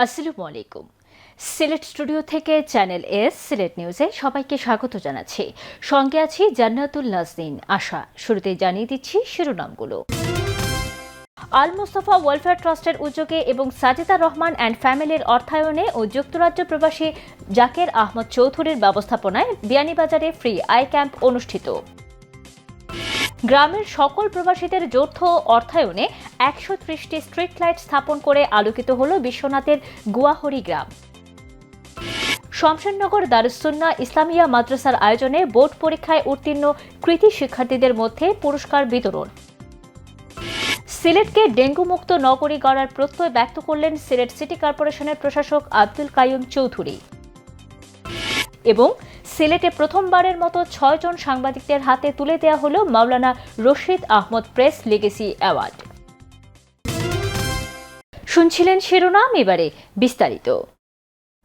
আসসালামু আলাইকুম। সিলেট স্টুডিও থেকে চ্যানেল এস সিলেট নিউজে সবাইকে স্বাগত জানাচ্ছি। সঙ্গে আছি জান্নাতুল নাজনীন আশা। শুরুতেই জানিয়ে দিচ্ছি শিরোনামগুলো। আল মুস্তফা ওয়েলফেয়ার ট্রাস্টের উদ্যোগে এবং সাজিদা রহমান অ্যান্ড ফ্যামিলির অর্থায়নে ও যুক্তরাজ্য প্রবাসী জাকের আহমদ চৌধুরীর ব্যবস্থাপনায় বিয়ানীবাজারে ফ্রি আই ক্যাম্প অনুষ্ঠিত। গ্রামের সকল প্রবাসীদের যৌথ অর্থায়নে ১৩০টি স্ট্রিট লাইট স্থাপন করে আলোকিত হল বিশ্বনাথের গুয়াহরি গ্রাম। শমশেরনগর দারুস-সুন্নাহ ইসলামিয়া মাদ্রাসার আয়োজনে বোর্ড পরীক্ষায় উত্তীর্ণ কৃতী শিক্ষার্থীদের মধ্যে পুরস্কার বিতরণ। সিলেটকে ডেঙ্গু মুক্ত নগরী গড়ার প্রত্যয় ব্যক্ত করলেন সিলেট সিটি কর্পোরেশনের প্রশাসক আব্দুল কাইয়ুম চৌধুরী। এবং সিলেটে প্রথমবারের মতো ৬ জন সাংবাদিকদের হাতে তুলে দেওয়া হল Maulana Rashid Ahmad press legacy award. শুনছিলেন শিরোনাম, এবারে বিস্তারিত।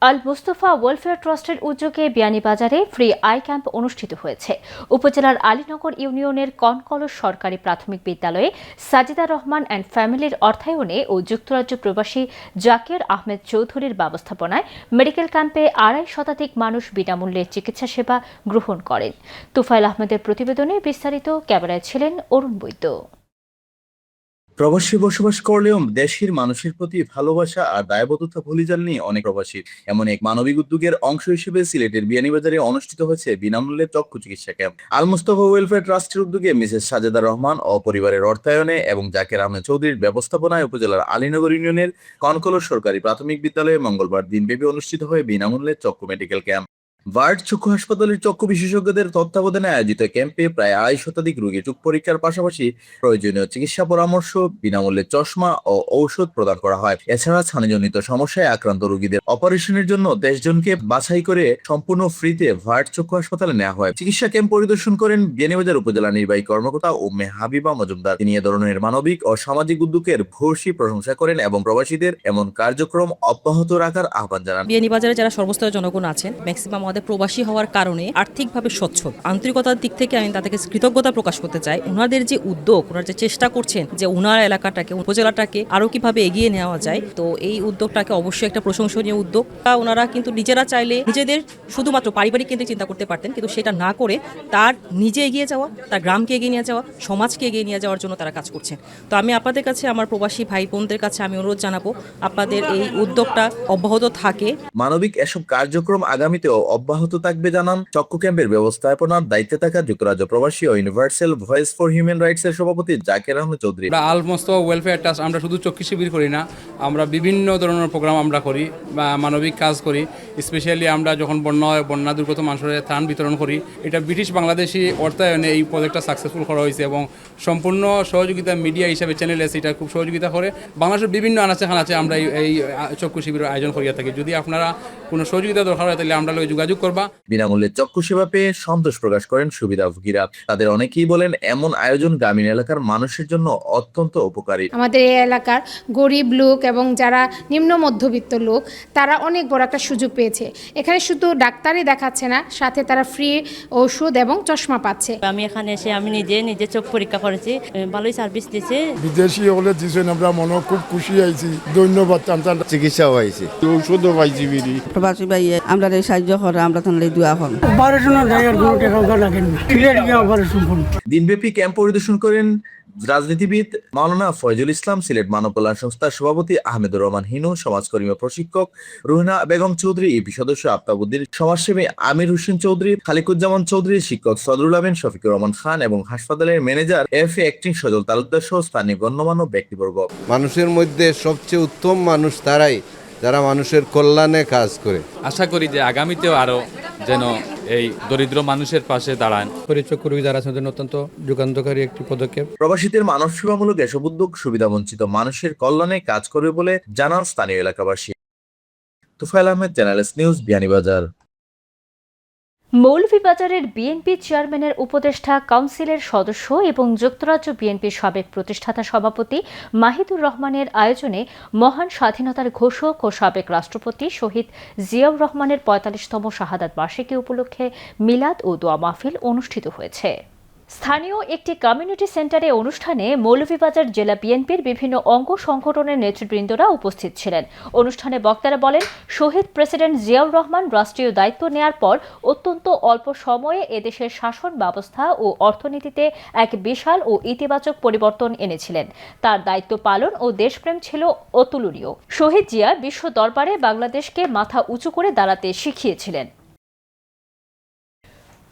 আল মুস্তফা ওয়েলফেয়ার ট্রাস্টের উদ্যোগে বিয়ানীবাজারে ফ্রি আই ক্যাম্প অনুষ্ঠিত হয়েছে। উপজেলার আলীনগর ইউনিয়নের কনকলস সরকারি প্রাথমিক বিদ্যালয়ে সাজিদা রহমান অ্যান্ড ফ্যামিলির অর্থায়নে ও যুক্তরাজ্য প্রবাসী জাকের আহমেদ চৌধুরীর ব্যবস্থাপনায় মেডিকেল ক্যাম্পে ২৫০ শতাধিক মানুষ বিনামূল্যে চিকিৎসা সেবা গ্রহণ করেন। তুফাইল আহমেদের প্রতিবেদনে বিস্তারিত। ক্যামেরায় ছিলেন অরুণ বৈদ্য। প্রবাসী বসবাস করলেও দেশের মানুষের প্রতি ভালোবাসা আর দায়বদ্ধতা ভুলে যাননি অনেক প্রবাসী। এমন এক মানবিক উদ্যোগের অংশ হিসেবে সিলেটের বিয়ানীবাজারে অনুষ্ঠিত হয়েছে বিনামূল্যে চক্ষু চিকিৎসা ক্যাম্প। আল মুস্তফা ওয়েলফেয়ার ট্রাস্টের উদ্যোগে মিসেস সাজেদা রহমান ও পরিবারের অর্থায়নে এবং জাকের আহমেদ চৌধুরীর ব্যবস্থাপনায় উপজেলার আলীনগর ইউনিয়নের কনকলস সরকারি প্রাথমিক বিদ্যালয়ে মঙ্গলবার দিনব্যাপী অনুষ্ঠিত হয় বিনামূল্যে চক্ষু মেডিকেল ক্যাম্প। ভার্ট চক্ষু হাসপাতালের চক্ষু বিশেষজ্ঞদের তত্ত্বাবধানে আয়োজিত ক্যাম্পে প্রায় ২৫০ শতাধিক রোগী চোখ পরীক্ষার পাশাপাশি প্রয়োজনীয় চিকিৎসা পরামর্শ, বিনামূল্যে চশমা ও ঔষধ প্রদান করা হয়। এছাড়া ছানিজনিত সমস্যায় আক্রান্ত রোগীদের অপারেশনের জন্য ১৩ জনকে বাছাই করে সম্পূর্ণ ফ্রিতে ভার্ট চক্ষু হাসপাতালে নেওয়া হয়। চিকিৎসা ক্যাম্প পরিদর্শন করেন বিয়ানীবাজার উপজেলা নির্বাহী কর্মকর্তা উম্মে হাবিবা মজুমদার। তিনি এ ধরনের মানবিক ও সামাজিক উদ্যোগের ভূয়সী প্রশংসা করেন এবং প্রবাসীদের এমন কার্যক্রম অব্যাহত রাখার আহ্বান জানান। বিয়ানীবাজারে যারা সর্বস্তরের জনগণ আছেন, ম্যাক্সিমাম আমাদের প্রবাসী হওয়ার কারণে আর্থিকভাবে সচ্ছল, আন্তরিকতার দিক থেকে আমি তাদেরকে কৃতজ্ঞতা প্রকাশ করতে চাই। ওনাদের যে উদ্যোগ, ওনারা যে চেষ্টা করছেন যে ওনার এলাকাটাকে, উপজেলাটাকে আরো কিভাবে এগিয়ে নেওয়া যায়, তো এই উদ্যোগটাকে অবশ্যই একটা প্রশংসনীয় উদ্যোগ। ওনারা কিন্তু নিজেরা চাইলে নিজেদের শুধুমাত্র পারিবারিক কেন্দ্রে চিন্তা করতে পারতেন, কিন্তু সেটা না করে তার নিজে এগিয়ে যাওয়া, তার গ্রামকে এগিয়ে নিয়ে যাওয়া, সমাজকে এগিয়ে নিয়ে যাওয়ার জন্য তারা কাজ করছেন। তো আমি আপনাদের কাছে, আমার প্রবাসী ভাই বোনদের কাছে আমি অনুরোধ জানাবো, আপনাদের এই উদ্যোগটা অব্যাহত থাকে। মানবিক এসব কার্যক্রম আগামীতেও অব্যাহত থাকবে জানান চক্ষু ক্যাম্পের ব্যবস্থাপনার দায়িত্বে থাকা যুক্তরাজ্য প্রবাসী ও universal voice for human rights এর সভাপতি জাকের আহমেদ চৌধুরী। আল মুস্তফা ওয়েলফেয়ার ট্রাস্ট আমরা শুধু চক্ষু শিবির করি না, আমরা বিভিন্ন ধরনের প্রোগ্রাম আমরা করি বা মানবিক কাজ করি। স্পেশালি আমরা যখন বন্যা দুর্গত মানুষের ত্রাণ বিতরণ করি, এটা ব্রিটিশ বাংলাদেশি অর্থায়নে এই প্রজেক্টটা সাকসেসফুল করা হয়েছে এবং সম্পূর্ণ সহযোগিতা মিডিয়া হিসাবে চ্যানেল এস এটা খুব সহযোগিতা করে। বাংলাদেশের বিভিন্ন আনাচে খানাচে আমরা এই চক্ষু শিবিরের আয়োজন করিয়া থাকি। যদি আপনারা কোনো সহযোগিতা দরকার হয় তাহলে আমরা যোগাযোগ করবা। বিনামূল্যে চক্ষু সেবা পেয়ে সন্তোষ প্রকাশ করেন সুবিধাভোগীরা। তাদের অনেকেই বলেন এমন আয়োজন গ্রামীণ এলাকার মানুষের জন্য অত্যন্ত উপকারী। আমাদের এই এলাকার গরিব লোক এবং যারা নিম্ন মধ্যবিত্ত লোক, তারা অনেক বড় একটা সুযোগ পেয়েছে। এখানে শুধু ডাক্তারই দেখাচ্ছে না, সাথে তারা ফ্রি ওষুধ এবং চশমা পাচ্ছে। আমি এখানে এসে আমি নিজে চোখ পরীক্ষা করেছি, ভালোই সার্ভিস দিয়েছে। বিদেশি হলে দিয়েছেন, আমরা মনে খুব খুশি হয়েছি, ধন্যবাদ। চিকিৎসা হয়েছে, ঔষধও পাইছি। প্রবাসী ভাই আমরা সাহায্য করে, আমরা তাহলে দোয়া হন। দিনব্যাপী ক্যাম্প পরিদর্শন করেন রাজনীতিবিদ মাওলানা ফয়জুল ইসলাম, সিলেট মানব কল্যাণ সংস্থার সভাপতি আহমেদুর রহমান হিনু, সমাজকর্মী প্রশিক্ষক রুহিনা বেগম চৌধুরী, ইপি সদস্য আফতাবুদ্দিন, সমাজসেবী আমির হোসেন চৌধুরী, খালিকুজ্জামান চৌধুরী, শিক্ষক সদরুল আমিন, শফিকুর রহমান খান এবং হাসপাতালের ম্যানেজার এফএ অ্যাক্টিং সজল তালুকদার সহ স্থানীয় গণ্যমান্য ব্যক্তিবর্গ। মানুষের মধ্যে সবচেয়ে উত্তম মানুষ তারাই যারা মানুষের কল্যাণে কাজ করে। আশা করি যে আগামীতেও আরো যেন এই দরিদ্র মানুষের পাশে দাঁড়ান। চক্ষু রোগী যারা আছেন অত্যন্ত যুগান্তকারী একটি পদক্ষেপ। প্রবাসীদের মানব সেবামূলক এসব উদ্যোগ সুবিধাবঞ্চিত মানুষের কল্যাণে কাজ করবে বলে জানান স্থানীয় এলাকাবাসী। Tufail Ahmed, channel S news, Beanibazar. মৌলভীবাজারের বিএনপি চেয়ারম্যানের উপদেষ্টা কাউন্সিলের সদস্য এবং যুক্তরাজ্য বিএনপির সাবেক প্রতিষ্ঠাতা সভাপতি মাহিদুর রহমানের আয়োজনে মহান স্বাধীনতার ঘোষক ও সাবেক রাষ্ট্রপতি শহীদ জিয়াউর রহমানের ৪৫তম শাহাদাত বার্ষিকী উপলক্ষে মিলাদ ও দোয়া মাহফিল অনুষ্ঠিত হয়েছে। স্থানীয় একটি কমিউনিটি সেন্টারে অনুষ্ঠানে মৌলভীবাজার জেলা বিএনপির বিভিন্ন অঙ্গ সংগঠনের নেতৃবৃন্দরা উপস্থিত ছিলেন। অনুষ্ঠানে বক্তারা বলেন, শহীদ প্রেসিডেন্ট জিয়াউর রহমান রাষ্ট্রীয় দায়িত্ব নেয়ার পর অত্যন্ত অল্প সময়ে এদেশের শাসন ব্যবস্থা ও অর্থনীতিতে এক বিশাল ও ইতিবাচক পরিবর্তন এনেছিলেন। তার দায়িত্ব পালন ও দেশপ্রেম ছিল অতুলনীয়। শহীদ জিয়া বিশ্ব দরবারে বাংলাদেশকে মাথা উঁচু করে দাঁড়াতে শিখিয়েছিলেন।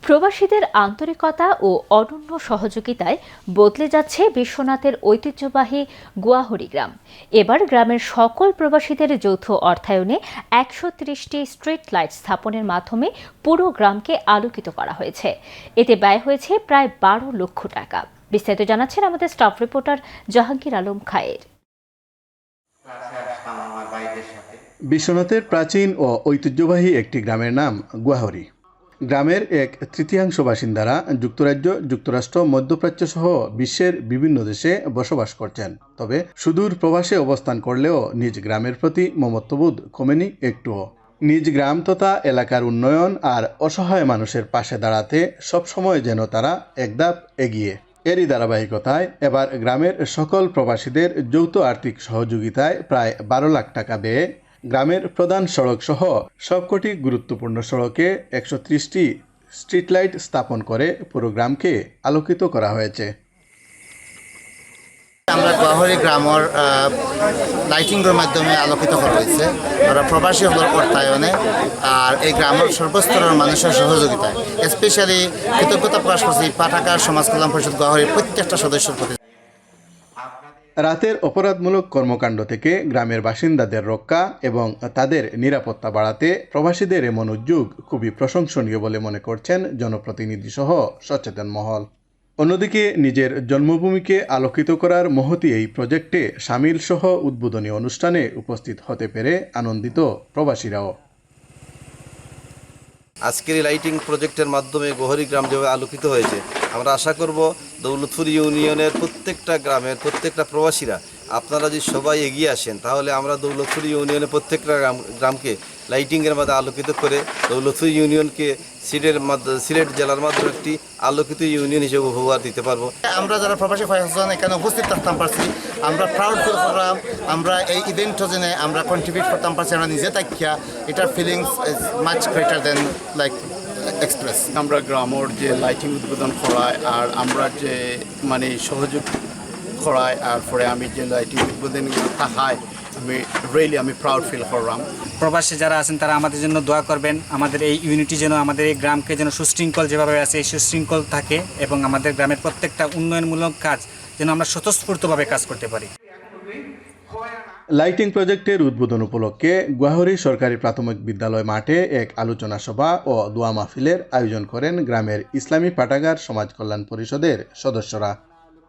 প্রবাসীদের আন্তরিকতা ও অনন্য সহযোগিতায় বদলে যাচ্ছে বিশ্বনাথের ঐতিহ্যবাহী গুয়াহরি গ্রাম। এবার গ্রামের সকল প্রবাসীদের যৌথ অর্থায়নে ১৩০টি স্ট্রিট লাইট স্থাপনের মাধ্যমে পুরো গ্রামকে আলোকিত করা হয়েছে। এতে ব্যয় হয়েছে প্রায় ১২ লক্ষ টাকা। বিস্তারিত জানাচ্ছেন আমাদের স্টাফ রিপোর্টার জাহাঙ্গীর আলম খায়ের। বিশ্বনাথের প্রাচীন ও ঐতিহ্যবাহী একটি গ্রামের নাম গুয়াহরি। গ্রামের 1/3 বাসিন্দারা যুক্তরাজ্য, যুক্তরাষ্ট্র, মধ্যপ্রাচ্য সহ বিশ্বের বিভিন্ন দেশে বসবাস করছেন। তবে সুদূর প্রবাসে অবস্থান করলেও নিজ গ্রামের প্রতি মমত্ববোধ কমেনি একটুও। নিজ গ্রাম তথা এলাকার উন্নয়ন আর অসহায় মানুষের পাশে দাঁড়াতে সবসময় যেন তারা একধাপ এগিয়ে। এরই ধারাবাহিকতায় এবার গ্রামের সকল প্রবাসীদের যৌথ আর্থিক সহযোগিতায় প্রায় 12 লাখ টাকা ব্যয়ে গ্রামের প্রধান সড়ক সহ সবকটি গুরুত্বপূর্ণ সড়কে 130টি স্ট্রিট লাইট স্থাপন করে পুরো গ্রামকে আলোকিত করা হয়েছে। আমরা গুয়াহরি গ্রামের লাইটিংয়ের মাধ্যমে আলোকিত করা হয়েছে ওরা প্রবাসী হলের অর্থায়নে আর এই গ্রামের সর্বস্তরের মানুষের সহযোগিতায়। স্পেশালি কৃতজ্ঞতা প্রকাশ করছি পাঠাগার সমাজ কল্যাণ পরিষদ গুয়াহরির প্রত্যেকটা সদস্যের প্রতি। রাতের অপরাধমূলক কর্মকাণ্ড থেকে গ্রামের বাসিন্দাদের রক্ষা এবং তাদের নিরাপত্তা বাড়াতে প্রবাসীদের এমন উদ্যোগ খুবই প্রশংসনীয় বলে মনে করছেন জনপ্রতিনিধি সহ সচেতন মহল। অন্যদিকে নিজের জন্মভূমিকে আলোকিত করার মহতী এই প্রজেক্টে সামিল সহ উদ্বোধনী অনুষ্ঠানে উপস্থিত হতে পেরে আনন্দিত প্রবাসীরাও। আজকের এই লাইটিং প্রজেক্টের মাধ্যমে গুয়াহরি গ্রাম যেভাবে আলোকিত হয়েছে, আমরা আশা করব দৌলতপুর ইউনিয়নের প্রত্যেকটা গ্রামের প্রত্যেকটা প্রবাসীরা আপনারা যদি সবাই এগিয়ে আসেন, তাহলে আমরা দৌলতপুর ইউনিয়নের প্রত্যেকটা গ্রামকে লাইটিংয়ের মাধ্যমে আলোকিত করে দৌলতপুর ইউনিয়নকে সিলেট জেলার মাধ্যমে একটি আলোকিত ইউনিয়ন হিসেবে উপহার দিতে পারবো। আমরা যারা প্রবাসী কয়েকজন এখানে উপস্থিত থাকতাম পারছি, আমরা প্রাউড ফিল করলাম। আমরা এই ইভেন্টটা জেনে আমরা কন্ট্রিবিউট করতাম পারছি, আমরা নিজে থাকিয়া এটার feelings is much greater than like express. আমরা গ্রামের যে লাইটিং উদ্বোধন করায় আর আমরা যে মানে সহযোগ করায় আর পরে আমি যে লাইটিং উদ্বোধন থাকায় আমি প্রাউড ফিল করলাম। প্রবাসী যারা আছেন তারা আমাদের জন্য দোয়া করবেন, আমাদের এই ইউনিটি যেন আমাদের এই গ্রামকে যেন সুশৃঙ্খল যেভাবে আছে এই সুশৃঙ্খল থাকে এবং আমাদের গ্রামের প্রত্যেকটা উন্নয়নমূলক কাজ যেন আমরা স্বতঃস্ফূর্তভাবে কাজ করতে পারি। লাইটিং প্রজেক্টের উদ্বোধন উপলক্ষে গুয়াহরি সরকারি প্রাথমিক বিদ্যালয় মাঠে এক আলোচনা সভা ও দোয়া মাহফিলের আয়োজন করেন গ্রামের ইসলামী পাঠাগার সমাজ কল্যাণ পরিষদের সদস্যরা।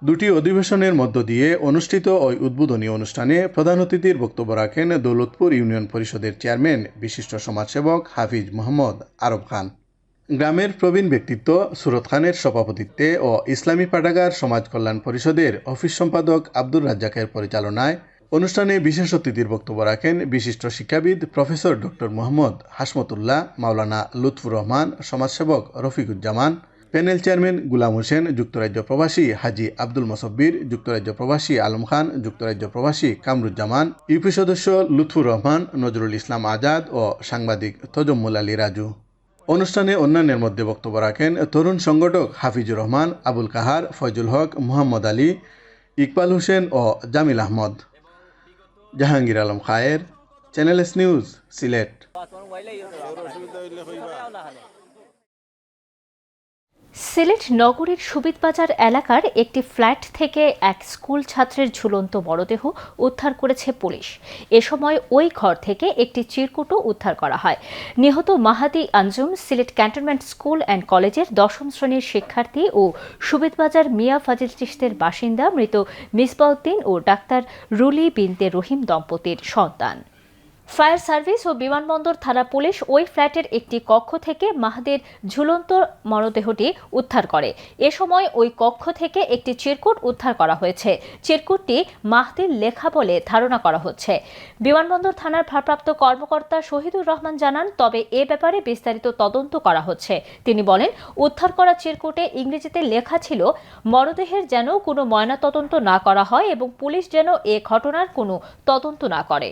দুটি অধিবেশনের মধ্য দিয়ে অনুষ্ঠিত ওই উদ্বোধনী অনুষ্ঠানে প্রধান অতিথির বক্তব্য রাখেন দৌলতপুর ইউনিয়ন পরিষদের চেয়ারম্যান বিশিষ্ট সমাজসেবক হাফিজ মোহাম্মদ আরব খান। গ্রামের প্রবীণ ব্যক্তিত্ব সুরত খানের সভাপতিত্বে ও ইসলামী পাঠাগার সমাজ কল্যাণ পরিষদের অফিস সম্পাদক আব্দুর রাজ্জাকের পরিচালনায় অনুষ্ঠানে বিশেষ অতিথির বক্তব্য রাখেন বিশিষ্ট শিক্ষাবিদ প্রফেসর ডক্টর মোহাম্মদ হাসমতুল্লাহ, মাওলানা লুৎফুর রহমান, সমাজসেবক রফিকুজ্জামান, প্যানেল চেয়ারম্যান গুলাম হোসেন, যুক্তরাজ্য প্রবাসী হাজি আব্দুল মোসব্বির, যুক্তরাজ্য প্রবাসী আলম খান, যুক্তরাজ্য প্রবাসী কামরুজ্জামান, ইউপি সদস্য লুৎফুর রহমান, নজরুল ইসলাম আজাদ ও সাংবাদিক তজম্মুল আলী রাজু। অনুষ্ঠানে অন্যান্যের মধ্যে বক্তব্য রাখেন তরুণ সংগঠক হাফিজুর রহমান, আবুল কাহার, ফয়জুল হক, মোহাম্মদ আলী, ইকবাল হোসেন ও Jamil Ahmad. Jahangir Alam Khayer, channel S news, Sylhet. Sylhet নগরীর সুবিদবাজার এলাকার একটি ফ্ল্যাট থেকে এক স্কুল ছাত্রের ঝুলন্ত মরদেহ উদ্ধার করেছে পুলিশ। এ সময় ওই ঘর থেকে একটি চিরকুটও উদ্ধার করা হয়। নিহত Mahadi Anjum Sylhet cantonment school and কলেজের 10ম শ্রেণীর শিক্ষার্থী ও সুবিদবাজার মিয়া ফাজিল চিশতের বাসিন্দা মৃত মিসবাউদ্দিন ও ডাক্তার রুলি বিনতে রহিম দম্পতির সন্তান। ফায়ার সার্ভিস ও বিমানবন্দর থানা পুলিশ ওই ফ্ল্যাটের একটি কক্ষ থেকে মাহদির ঝুলন্ত মরদেহটি উদ্ধার করে। এ সময় ওই কক্ষ থেকে একটি চিরকুট উদ্ধার করা হয়েছে। চিরকুটটি মাহদির লেখা বলে ধারণা করা হচ্ছে। বিমানবন্দর থানার ভারপ্রাপ্ত কর্মকর্তা শহীদুর রহমান জানান, তবে এ ব্যাপারে বিস্তারিত তদন্ত করা হচ্ছে। তিনি বলেন, উদ্ধার করা চিরকুটে ইংরেজিতে লেখা ছিল, মরদেহের যেন কোনো ময়নাতদন্ত না করা হয় এবং পুলিশ যেন এ ঘটনার কোনো তদন্ত না করে।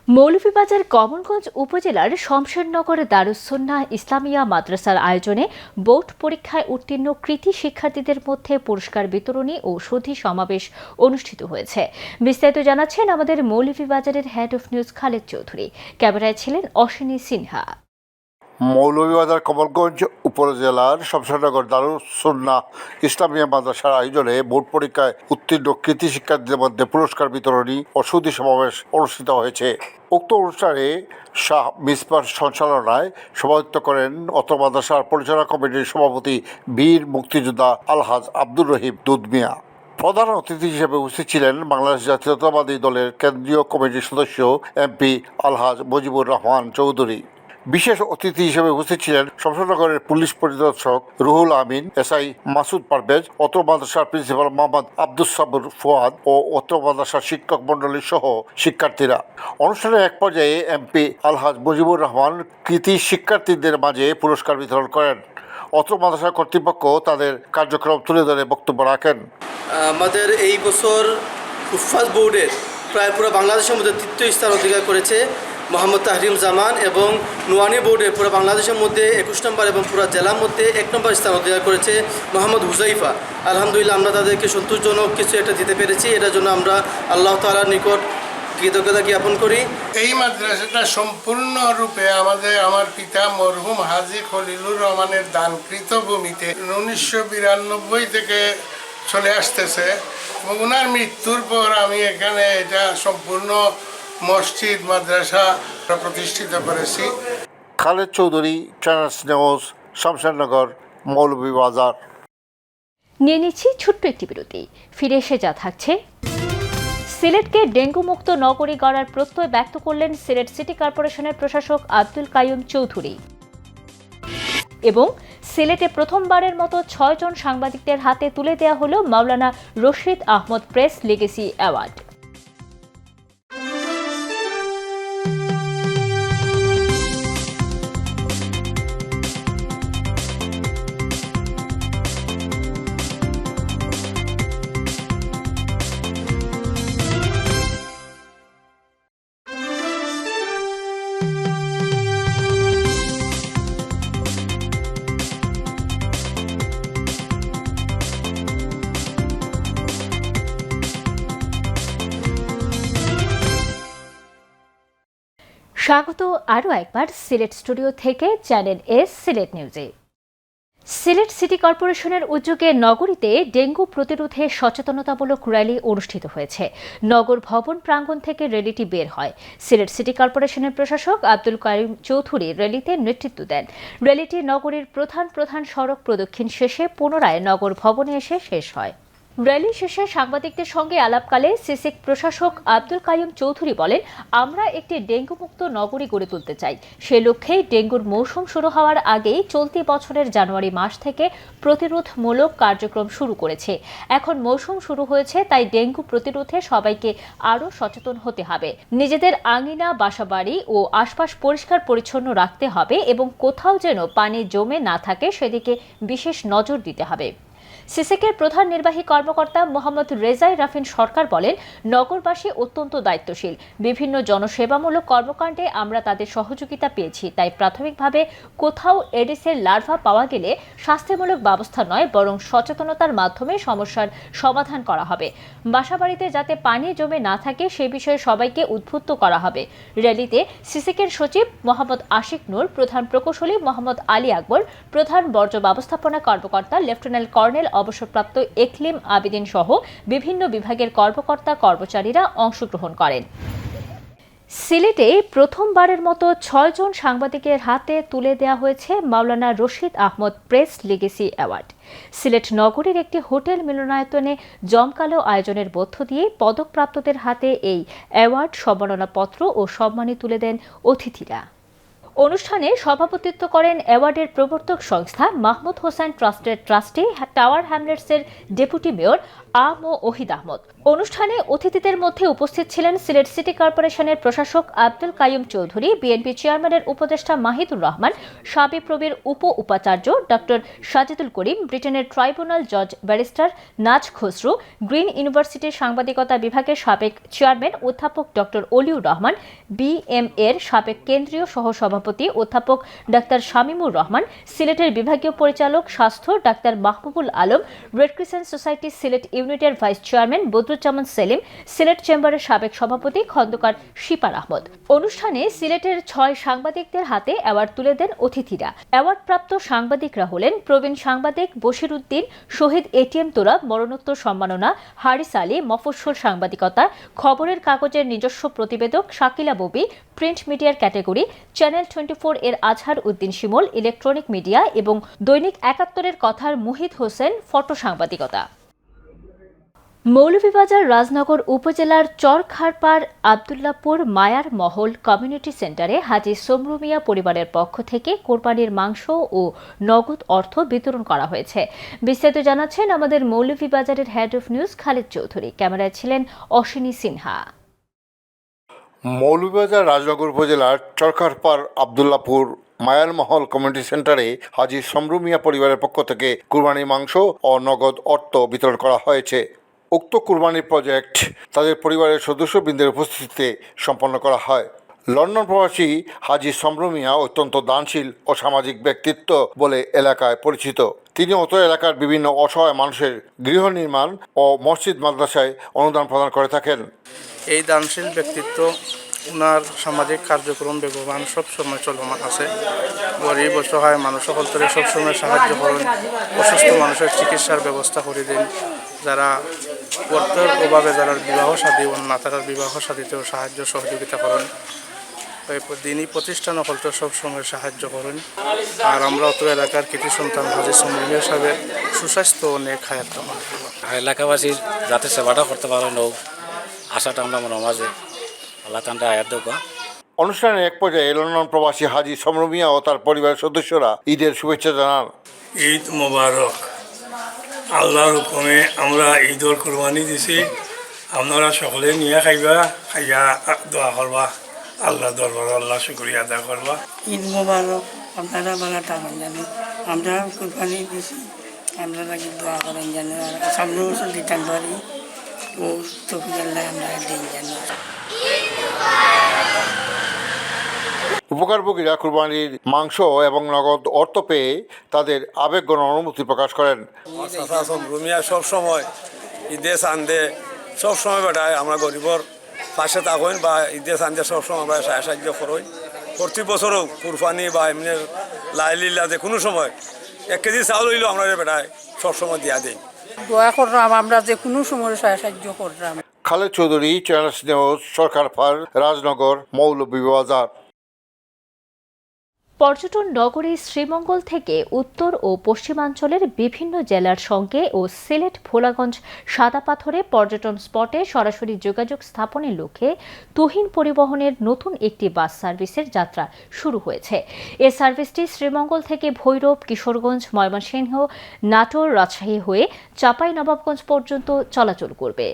মৌলভীবাজার কমলগঞ্জ উপজেলার শমশেরনগর দারুস সুন্নাহ ইসলামিয়া মাদ্রাসার আয়োজনে বোর্ড পরীক্ষায় উত্তীর্ণ কৃতী শিক্ষার্থীদের মধ্যে পুরস্কার বিতরণী ও সুধী সমাবেশ অনুষ্ঠিত হয়েছে। বিস্তারিত জানাচ্ছেন আমাদের মৌলভীবাজারের head of news Khaled Chowdhury. ক্যামেরায় ছিলেন অশ্বিনী সিনহা। মৌলভীবাজার কমলগঞ্জ উপজেলার শমশেরনগর দারুস সুন্নাহ ইসলামিয়া মাদ্রাসার আয়োজনে বোর্ড পরীক্ষায় উত্তীর্ণ কৃতী শিক্ষার্থীদের মধ্যে পুরস্কার বিতরণী ও সুধী সমাবেশ অনুষ্ঠিত হয়েছে। উক্ত অনুষ্ঠানে শাহ মিসবার সঞ্চালনায় সভাপতিত্ব করেন অত্র মাদ্রাসার পরিচালনা কমিটির সভাপতি বীর মুক্তিযোদ্ধা আলহাজ আব্দুর রহিম দুধ মিয়া। প্রধান অতিথি হিসেবে উপস্থিত ছিলেন বাংলাদেশ জাতীয়তাবাদী দলের কেন্দ্রীয় কমিটির সদস্য এমপি আলহাজ মুজিবুর রহমান চৌধুরী। বিশেষ অতিথি হিসেবে উপস্থিত ছিলেন শমশেরনগরের পুলিশ পরিদর্শক রুহুল আমিন, এসআই মাসুদ পারভেজ, অত্র মাদ্রাসার প্রিন্সিপাল মোহাম্মদ আব্দুস সাবুর ফুয়াদ ও অত্র মাদ্রাসার শিক্ষক মণ্ডলী সহ শিক্ষার্থীরা। অনুষ্ঠানের এক পর্যায়ে এমপি আলহাজ মুজিবুর রহমান কৃতী শিক্ষার্থীদের মাঝে পুরস্কার বিতরণ করেন। অত্র মাদ্রাসা কর্তৃপক্ষ তাদের কার্যক্রম তুলে ধরে বক্তব্য রাখেন। আমাদের এই বছর হুফাজ বোর্ডের প্রায় পুরো বাংলাদেশের মধ্যে তৃতীয় স্থান অধিকার করেছে মোহাম্মদ তাহরিম জামান, এবং নোয়ানি বোর্ডে পুরো বাংলাদেশের মধ্যে 21 নম্বর এবং পুরো জেলার মধ্যে 1 নম্বর স্থান অধিকার করেছে মোহাম্মদ হুজাইফা। আলহামদুলিল্লাহ আমরা তাদেরকে সন্তোষজনক কিছু একটা দিতে পেরেছি। এটার জন্য আমরা আল্লাহ তাআলার নিকট কৃতজ্ঞতা জ্ঞাপন করি। এই মাদ্রাসাটা সম্পূর্ণরূপে আমার পিতা মরহুম হাজী খলিলুর রহমানের দানকৃত ভূমিতে 1992 থেকে চলে আসতেছে এবং ওনার মৃত্যুর পর আমি এখানে এটা সম্পূর্ণ মসজিদ মাদ্রাসা প্রতিষ্ঠিত করেছি। Khaled Chowdhury, channels news, Shamshernagar, Moulvibazar. নিয়ে নিচ্ছি ছোট্ট একটি বিরতি। ফিরে এসে যা থাকছে, সিলেটকে ডেঙ্গু মুক্ত নগরী গড়ার প্রত্যয় ব্যক্ত করলেন সিলেট সিটি কর্পোরেশনের প্রশাসক আব্দুল কাইয়ুম চৌধুরী। এবং সিলেটে প্রথমবারের মতো 6 জন সাংবাদিকদের হাতে তুলে দেওয়া হল Maulana Rashid Ahmad press legacy award. স্বাগত আরও একবার সিলেট স্টুডিও থেকে চ্যানেল এস সিলেট নিউজে। সিলেট সিটি কর্পোরেশনের উদ্যোগে নগরীতে ডেঙ্গু প্রতিরোধে সচেতনতামূলক র্যালি অনুষ্ঠিত হয়েছে। নগর ভবন প্রাঙ্গণ থেকে র্যালিটি বের হয়। সিলেট সিটি কর্পোরেশনের প্রশাসক আব্দুল কাইয়ুম চৌধুরী র্যালিতে নেতৃত্ব দেন। র্যালিটি নগরীর প্রধান সড়ক প্রদক্ষিণ শেষে পুনরায় নগর ভবনে এসে শেষ হয়। র্যালি শেষে সাংবাদিকদের সঙ্গে আলাপকালে সিসিক প্রশাসক আব্দুল কাইয়ুম চৌধুরী বলেন, আমরা একটি ডেঙ্গুমুক্ত নগরী গড়ে তুলতে চাই। সে লক্ষ্যেই ডেঙ্গুর মৌসুম শুরু হওয়ার আগেই চলতি বছরের জানুয়ারি মাস থেকে প্রতিরোধমূলক কার্যক্রম শুরু করেছে। এখন মৌসুম শুরু হয়েছে, তাই ডেঙ্গু প্রতিরোধে সবাইকে আরও সচেতন হতে হবে। নিজেদের আঙিনা, বাসাবাড়ি ও আশপাশ পরিষ্কার পরিচ্ছন্ন রাখতে হবে এবং কোথাও যেন পানি জমে না থাকে সেদিকে বিশেষ নজর দিতে হবে। সিসেকের প্রধান নির্বাহী কর্মকর্তা মোহাম্মদ রেজাই রাফিন সরকার বলেন, নগরবাসী অত্যন্ত দায়িত্বশীল। বিভিন্ন জনসেবামূলক কর্মকাণ্ডে আমরা তাদের সহযোগিতা পেয়েছি, তাই প্রাথমিকভাবে কোথাও এডিসের লার্ভা পাওয়া গেলে শাস্তিমূলক ব্যবস্থা নয়, বরং সচেতনতার মাধ্যমে সমস্যার সমাধান করা হবে। বাসাবাড়িতে যাতে পানি জমে না থাকে সে বিষয়ে সবাইকে উদ্বুদ্ধ করা হবে। র্যালিতে সিসেকের সচিব মোহাম্মদ আশিক নূর, প্রধান প্রকৌশলী মোহাম্মদ আলী আকবর, প্রধান বর্জ্য ব্যবস্থাপনা কর্মকর্তা লেফটেন্যান্ট কর্নেল অবসরপ্রাপ্ত একলিম আবেদিন সহ বিভিন্ন বিভাগের কর্মকর্তা কর্মচারীরা অংশগ্রহণ করেন। সিলেটে প্রথমবারের মতো 6 জন সাংবাদিকের হাতে তুলে দেওয়া হয়েছে Maulana Rashid Ahmad press legacy award. Sylhet নগরীর একটি হোটেল মিলনায়তনে জমকালো আয়োজনের মধ্য দিয়ে পদকপ্রাপ্তদের হাতে এই অ্যাওয়ার্ড, সম্মাননাপত্র ও সম্মানী তুলে দেন অতিথিরা। অনুষ্ঠানে সভাপতিত্ব করেন অ্যাওয়ার্ডের প্রবর্তক সংস্থা মাহমুদ হোসেন ট্রাস্টের ট্রাস্টি টাওয়ার হ্যামলেটসের ডেপুটি মেয়র ওহিদ আহমদ। অনুষ্ঠানে অতিথিদের মধ্যে উপস্থিত ছিলেন সিলেট সিটি কর্পোরেশনের প্রশাসক আব্দুল কাইয়ুম চৌধুরী, বিএনপি চেয়ারম্যানের উপদেষ্টা মাহিদুর রহমান, সাবিপ্রবির উপাচার্য ডক্টর সাজিদুল করিম, ব্রিটেনের ট্রাইব্যুনাল জজ ব্যারিস্টার নাজ খসরু, গ্রিন ইউনিভার্সিটির সাংবাদিকতা বিভাগের সাবেক চেয়ারম্যান অধ্যাপক ডক্টর অলিউর রহমান, বিএম-এর সাবেক কেন্দ্রীয় সহসভাপতি অধ্যাপক ডাক্তার শামীমুর রহমান, সিলেটের বিভাগীয় পরিচালক স্বাস্থ্য doctor Mahbubul Alam, red crescent society Sylhet ইউনিটের ভাইস চেয়ারম্যান বদরুজ্জামান সেলিম, সিলেট চেম্বারের সাবেক সভাপতি খন্দকার শিপার আহমদ। অনুষ্ঠানে সিলেটের 6 সাংবাদিকদের হাতে অ্যাওয়ার্ড তুলে দেন অতিথিরা। অ্যাওয়ার্ডপ্রাপ্ত সাংবাদিকরা হলেন প্রবীণ সাংবাদিক বশির উদ্দিন, শহীদ এটিএম তোরা মরণোত্তর সম্মাননা, হারিস আলী, মফস্বল সাংবাদিকতা, খবরের কাগজের নিজস্ব প্রতিবেদক শাকিলা ববি, প্রিন্ট মিডিয়ার ক্যাটাগরি, চ্যানেল 24 এর আজহার উদ্দিন শিমুল, ইলেকট্রনিক মিডিয়া এবং দৈনিক 71-এর কথার মুহিত হোসেন ফটো সাংবাদিকতা। মৌলভীবাজার রাজনগর উপজেলার চরখারপাড় আবদুল্লাপুর মায়ার মহল কমিউনিটি সেন্টারে হাজী সমরু মিয়া পরিবারের পক্ষ থেকে কোরবানির মাংস ও নগদ অর্থ বিতরণ করা হয়েছে। বিস্তারিত জানাচ্ছেন আমাদের মৌলভীবাজারের head of news Khalid Chowdhury. ক্যামেরায় ছিলেন অশ্বিনী সিনহা। মৌলভীবাজার রাজনগর উপজেলার চরখারপাড় আবদুল্লাপুর মায়ার মহল কমিউনিটি সেন্টারে হাজী সমরু মিয়া পরিবারের পক্ষ থেকে কুরবানির মাংস ও নগদ অর্থ বিতরণ করা হয়েছে। উক্ত কুরবানির প্রজেক্ট তাদের পরিবারের সদস্যবৃন্দের উপস্থিতিতে সম্পন্ন করা হয়। লন্ডন প্রবাসী হাজী সমরু মিয়া অত্যন্ত দানশীল ও সামাজিক ব্যক্তিত্ব বলে এলাকায় পরিচিত। তিনি অত এলাকার বিভিন্ন অসহায় মানুষের গৃহ নির্মাণ ও মসজিদ মাদ্রাসায় অনুদান প্রদান করে থাকেন। এই দানশীল ব্যক্তিত্ব ওনার সামাজিক কার্যক্রম বেগবান সবসময় চলমান আছে। গরিব অসহায় মানুষ সকল থেকে সবসময় সাহায্য করেন, অসুস্থ মানুষের চিকিৎসার ব্যবস্থা করে দেন, যারা অর্থের অভাবে যারা বিবাহ শাদী না তারা বিবাহ শাদীতেও সাহায্য সহযোগিতা করেন। দিনই প্রতিষ্ঠান সকলকে সবসময় সাহায্য করেন। আর আমরা অত এলাকার কৃতি সন্তান হাজী সমরু মিয়া সাহেবের সুস্বাস্থ্য অনেক হায়াত কামনা করি। এলাকাবাসীর যাতে সেবাটা করতে পারেন ও আশাটা আমরা মনে মাঝে আল্লাহ তান্ডা আয়াত দেব। অনুষ্ঠানে এক পর্যায়ে লন্ডন প্রবাসী হাজী সমরু মিয়া ও তার পরিবারের সদস্যরা ঈদের শুভেচ্ছা জানান। ঈদ মোবারক। আল্লাহর হুকুমে আমরা ঈদর কুরবানি দিছি, আপনারা সকলে নিয়ে খাইয়া দোয়া করবা, আল্লাহ দরবার আল্লাহ শুকরিয়া আদা করবা। ঈদ মোবারক। আপনারা বালা থাকেন জানি আমরা কুরবানি দিছি, আমরা লাগি দোয়া করেন জানি আর সামনে বছর দিতাম পারি ও তফিক আল্লাহ আমরা দিন জানি। উপকারভোগীরা কুরবানির মাংস এবং নগদ অর্থ পেয়ে তাদের আবেগঘন অনুভূতি প্রকাশ করেন। রুমিয়া সব সময় ঈদে চান্দে সব সময় বেটায় আমরা গরিবর পাশে থাকেন বা ঈদে চান্দে সব সময় আমরা সাহায্য করেন। প্রতি বছরও কুরবানি বা এমনি লাইলিল্লা যে কোনো সময় 1 কেজি চাউল হইলেও আমরা বেটায় সব সময় দিয়া দিই। দোয়া করলাম আমরা যে কোনো সময় সাহায্য করলাম। Khaled Chowdhury, channel news, Sarkarpar, Rajnagar, Moulvibazar. পর্যটন নগরী শ্রীমঙ্গল থেকে উত্তর ও পশ্চিমাঞ্চলের বিভিন্ন জেলার সঙ্গে ও সিলেট ভোলাগঞ্জ সাদাপাথরে পর্যটন স্পটে সরাসরি যোগাযোগ স্থাপনের লক্ষ্যে তুহিন পরিবহনের নতুন একটি বাস সার্ভিসের যাত্রা শুরু হয়েছে। এ সার্ভিসটি শ্রীমঙ্গল থেকে ভৈরব, কিশোরগঞ্জ, ময়মনসিংহ, নাটোর, রাজশাহী হয়ে চাঁপাইনবাবগঞ্জ পর্যন্ত চলাচল করবে।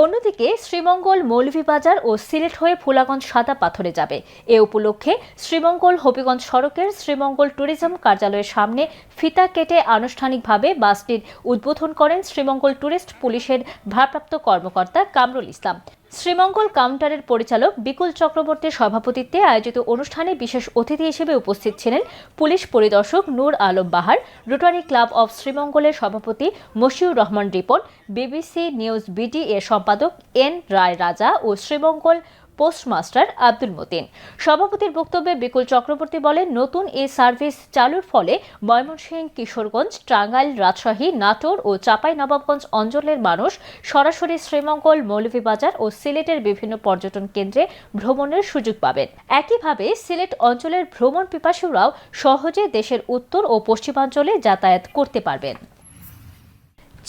অন্যদিকে শ্রীমঙ্গল মৌলভীবাজার ও সিলেট হয়ে ভোলাগঞ্জ সাদাপাথরে যাবে। এ উপলক্ষে শ্রীমঙ্গল হবিগঞ্জ সড়কের শ্রীমঙ্গল ট্যুরিজম কার্যালয়ের সামনে ফিতা কেটে আনুষ্ঠানিকভাবে বাসটির উদ্বোধন করেন শ্রীমঙ্গল ট্যুরিস্ট পুলিশের ভারপ্রাপ্ত কর্মকর্তা কামরুল ইসলাম। শ্রীমঙ্গল কাউন্টারের পরিচালক বিকুল চক্রবর্তীর সভাপতিত্বে আয়োজিত অনুষ্ঠানে বিশেষ অতিথি হিসেবে উপস্থিত ছিলেন পুলিশ পরিদর্শক Nur Alam Bahar, rotary club of শ্রীমঙ্গলের সভাপতি Moshiur Rahman Ripon, BBC news BD এর সম্পাদক এন রায় রাজা ও শ্রীমঙ্গল পোস্টমাস্টার আব্দুল মতিন। সভাপতির বক্তব্যে বিকুল চক্রবর্তী বলেন, নতুন এই সার্ভিস চালুর ফলে ময়মনসিংহ, কিশোরগঞ্জ, টাঙ্গাইল, রাজশাহী, নাটোর ও চাঁপাইনবাবগঞ্জ অঞ্চলের মানুষ সরাসরি শ্রীমঙ্গল, মৌলভীবাজার ও সিলেটের বিভিন্ন পর্যটন কেন্দ্রে ভ্রমণের সুযোগ পাবেন। একইভাবে সিলেট অঞ্চলের ভ্রমণ পিপাসুরাও সহজে দেশের উত্তর ও পশ্চিমাঞ্চলে যাতায়াত করতে পারবেন।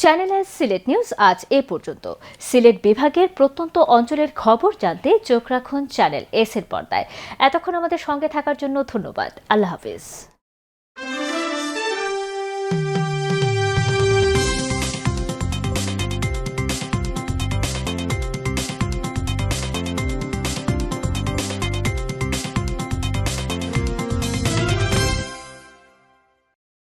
চ্যানেল সিলেট নিউজ আজ এ পর্যন্ত। সিলেট বিভাগের প্রত্যন্ত অঞ্চলের খবর জানতে চোখ রাখুন চ্যানেল এস এর পর্দায়। এতক্ষণ আমাদের সঙ্গে থাকার জন্য ধন্যবাদ। আল্লাহ হাফিজ।